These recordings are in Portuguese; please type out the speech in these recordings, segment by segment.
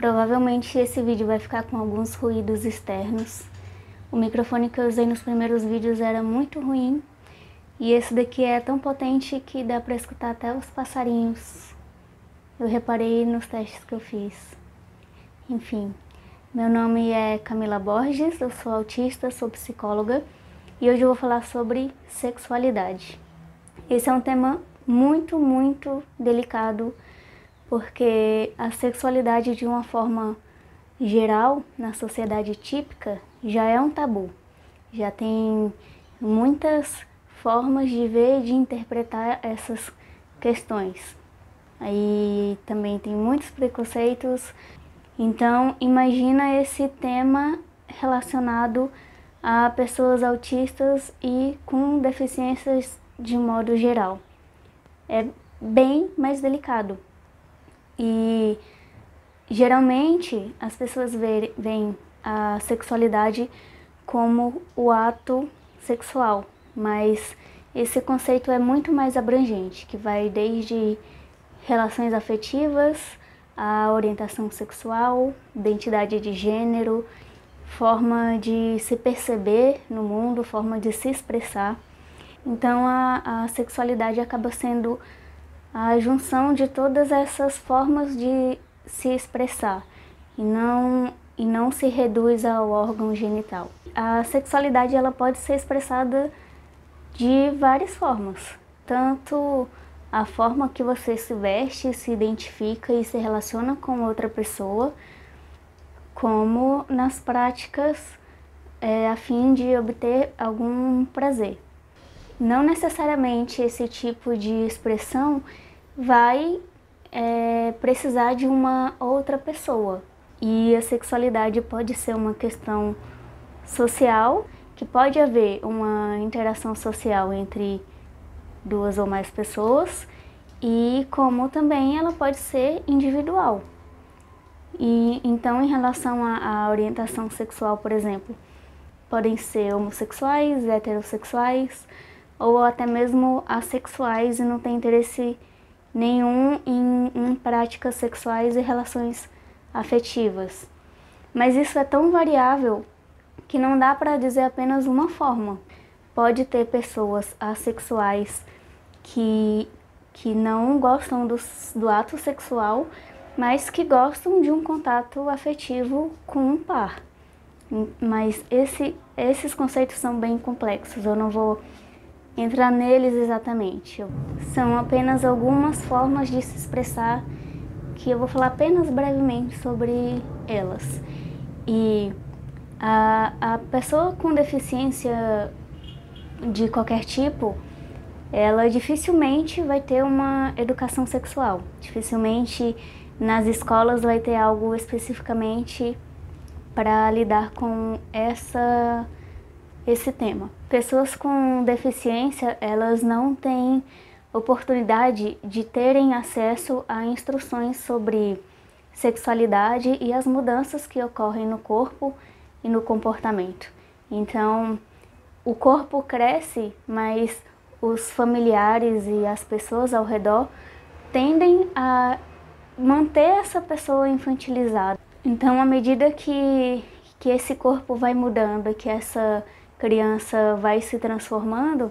Provavelmente esse vídeo vai ficar com alguns ruídos externos. O microfone que eu usei nos primeiros vídeos era muito ruim. E esse daqui é tão potente que dá pra escutar até os passarinhos. Eu reparei nos testes que eu fiz. Enfim, meu nome é Camila Borges, eu sou autista, sou psicóloga. E hoje eu vou falar sobre sexualidade. Esse é um tema muito delicado, porque a sexualidade de uma forma geral, na sociedade típica, já é um tabu. Já tem muitas formas de ver e de interpretar essas questões. Aí também tem muitos preconceitos. Então, imagina esse tema relacionado a pessoas autistas e com deficiências de modo geral. É bem mais delicado. E geralmente as pessoas veem a sexualidade como o ato sexual, mas esse conceito é muito mais abrangente, que vai desde relações afetivas, a orientação sexual, identidade de gênero, forma de se perceber no mundo, forma de se expressar. Então a sexualidade acaba sendo a junção de todas essas formas de se expressar e não se reduz ao órgão genital. A sexualidade ela pode ser expressada de várias formas, tanto a forma que você se veste, se identifica e se relaciona com outra pessoa, como nas práticas a fim de obter algum prazer. Não necessariamente esse tipo de expressão vai precisar de uma outra pessoa. E a sexualidade pode ser uma questão social, que pode haver uma interação social entre duas ou mais pessoas, e como também ela pode ser individual. E então, em relação à orientação sexual, por exemplo, podem ser homossexuais, heterossexuais, ou até mesmo assexuais e não tem interesse nenhum em práticas sexuais e relações afetivas. Mas isso é tão variável que não dá para dizer apenas uma forma. Pode ter pessoas assexuais que não gostam do ato sexual, mas que gostam de um contato afetivo com um par. Mas esses conceitos são bem complexos, eu não vou entrar neles exatamente. São apenas algumas formas de se expressar que eu vou falar apenas brevemente sobre elas. E a pessoa com deficiência de qualquer tipo, ela dificilmente vai ter uma educação sexual. Dificilmente nas escolas vai ter algo especificamente para lidar com esse tema. Pessoas com deficiência, elas não têm oportunidade de terem acesso a instruções sobre sexualidade e as mudanças que ocorrem no corpo e no comportamento. Então, o corpo cresce, mas os familiares e as pessoas ao redor tendem a manter essa pessoa infantilizada. Então, à medida que esse corpo vai mudando, que essa criança vai se transformando,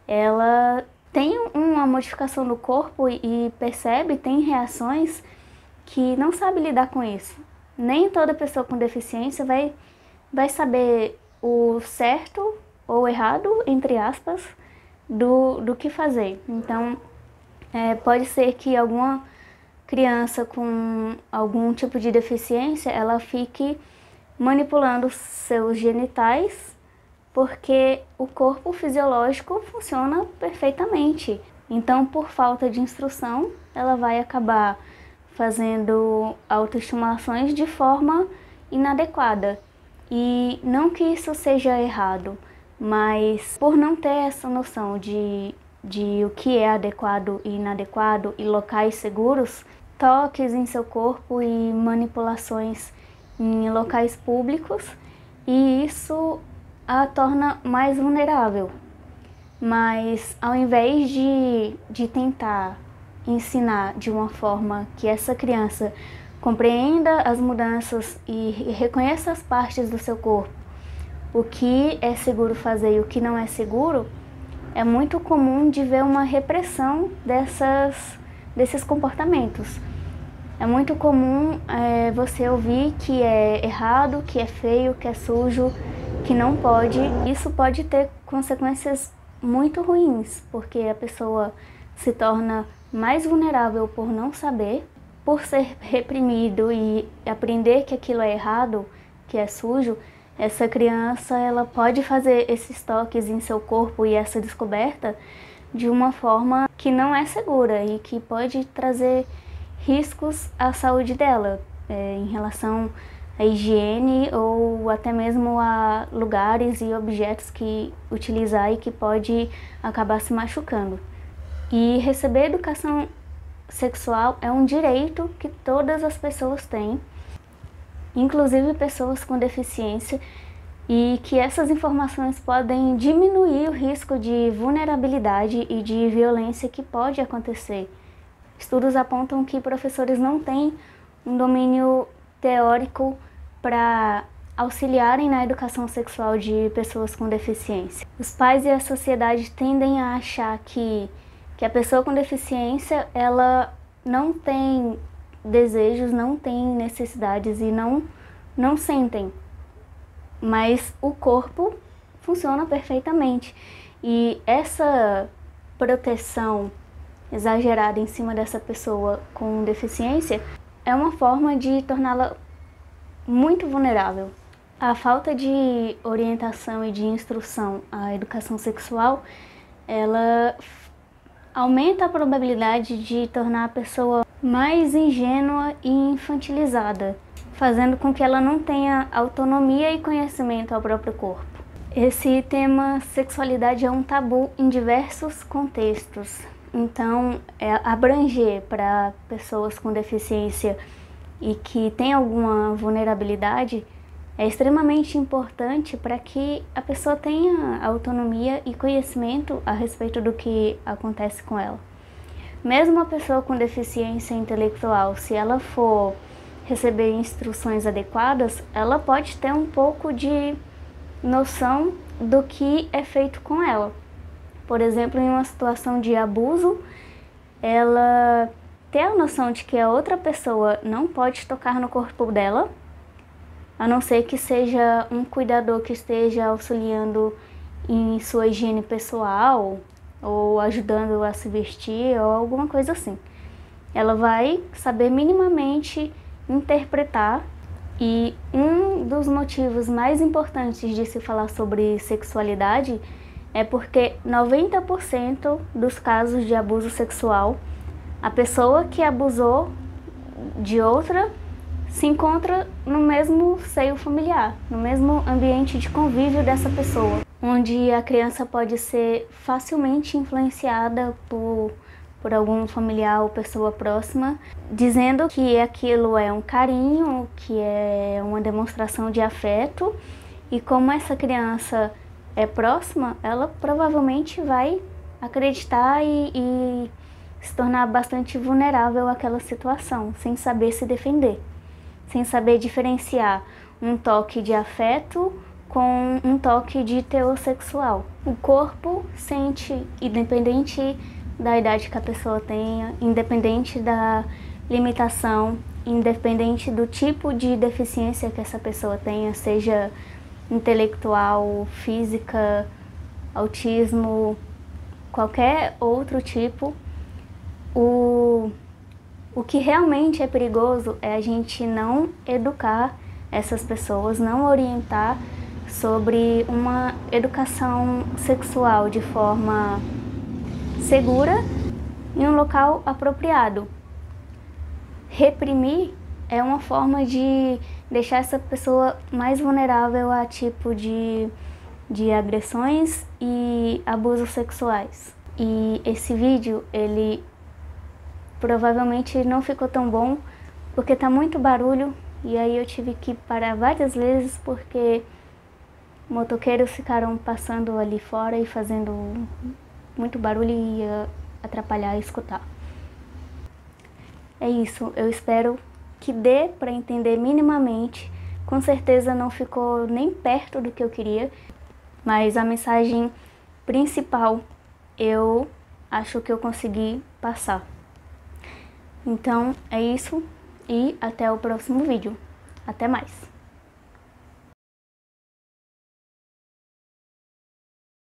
ela tem uma modificação no corpo e percebe, tem reações que não sabe lidar com isso. Nem toda pessoa com deficiência vai saber o certo ou errado, entre aspas, do que fazer. Então, pode ser que alguma criança com algum tipo de deficiência, ela fique manipulando seus genitais, porque o corpo fisiológico funciona perfeitamente. Então, por falta de instrução, ela vai acabar fazendo autoestimulações de forma inadequada. E não que isso seja errado, mas por não ter essa noção de o que é adequado e inadequado e locais seguros, toques em seu corpo e manipulações em locais públicos, e isso a torna mais vulnerável. Mas ao invés de tentar ensinar de uma forma que essa criança Compreenda as mudanças e reconheça as partes do seu corpo. O que é seguro fazer e o que não é seguro, é muito comum de ver uma repressão desses comportamentos. É muito comum você ouvir que é errado, que é feio, que é sujo, que não pode. Isso pode ter consequências muito ruins, porque a pessoa se torna mais vulnerável por não saber, por ser reprimido e aprender que aquilo é errado, que é sujo. Essa criança, ela pode fazer esses toques em seu corpo e essa descoberta de uma forma que não é segura e que pode trazer riscos à saúde dela, em relação à higiene ou até mesmo a lugares e objetos que utilizar e que pode acabar se machucando. E receber educação sexual é um direito que todas as pessoas têm, inclusive pessoas com deficiência, e que essas informações podem diminuir o risco de vulnerabilidade e de violência que pode acontecer. Estudos apontam que professores não têm um domínio teórico para auxiliarem na educação sexual de pessoas com deficiência. Os pais e a sociedade tendem a achar que a pessoa com deficiência, ela não tem desejos, não tem necessidades e não sentem. Mas o corpo funciona perfeitamente. E essa proteção exagerada em cima dessa pessoa com deficiência é uma forma de torná-la muito vulnerável. A falta de orientação e de instrução à educação sexual, ela aumenta a probabilidade de tornar a pessoa mais ingênua e infantilizada, fazendo com que ela não tenha autonomia e conhecimento ao próprio corpo. Esse tema sexualidade é um tabu em diversos contextos, então abranger para pessoas com deficiência e que têm alguma vulnerabilidade é extremamente importante para que a pessoa tenha autonomia e conhecimento a respeito do que acontece com ela. Mesmo a pessoa com deficiência intelectual, se ela for receber instruções adequadas, ela pode ter um pouco de noção do que é feito com ela. Por exemplo, em uma situação de abuso, ela ter a noção de que a outra pessoa não pode tocar no corpo dela, a não ser que seja um cuidador que esteja auxiliando em sua higiene pessoal ou ajudando a se vestir ou alguma coisa assim. Ela vai saber minimamente interpretar, e um dos motivos mais importantes de se falar sobre sexualidade é porque 90% dos casos de abuso sexual, a pessoa que abusou de outra se encontra no mesmo seio familiar, no mesmo ambiente de convívio dessa pessoa, onde a criança pode ser facilmente influenciada por algum familiar ou pessoa próxima, dizendo que aquilo é um carinho, que é uma demonstração de afeto, e como essa criança é próxima, ela provavelmente vai acreditar e se tornar bastante vulnerável àquela situação, sem saber se defender, sem saber diferenciar um toque de afeto com um toque de teor sexual. O corpo sente, independente da idade que a pessoa tenha, independente da limitação, independente do tipo de deficiência que essa pessoa tenha, seja intelectual, física, autismo, qualquer outro tipo, o que realmente é perigoso é a gente não educar essas pessoas, não orientar sobre uma educação sexual de forma segura em um local apropriado. Reprimir é uma forma de deixar essa pessoa mais vulnerável a tipo de agressões e abusos sexuais. E esse vídeo, ele provavelmente não ficou tão bom porque tá muito barulho, e aí eu tive que parar várias vezes porque motoqueiros ficaram passando ali fora e fazendo muito barulho e ia atrapalhar escutar. É isso, eu espero que dê para entender minimamente. Com certeza não ficou nem perto do que eu queria, mas a mensagem principal eu acho que eu consegui passar. Então é isso e até o próximo vídeo. Até mais!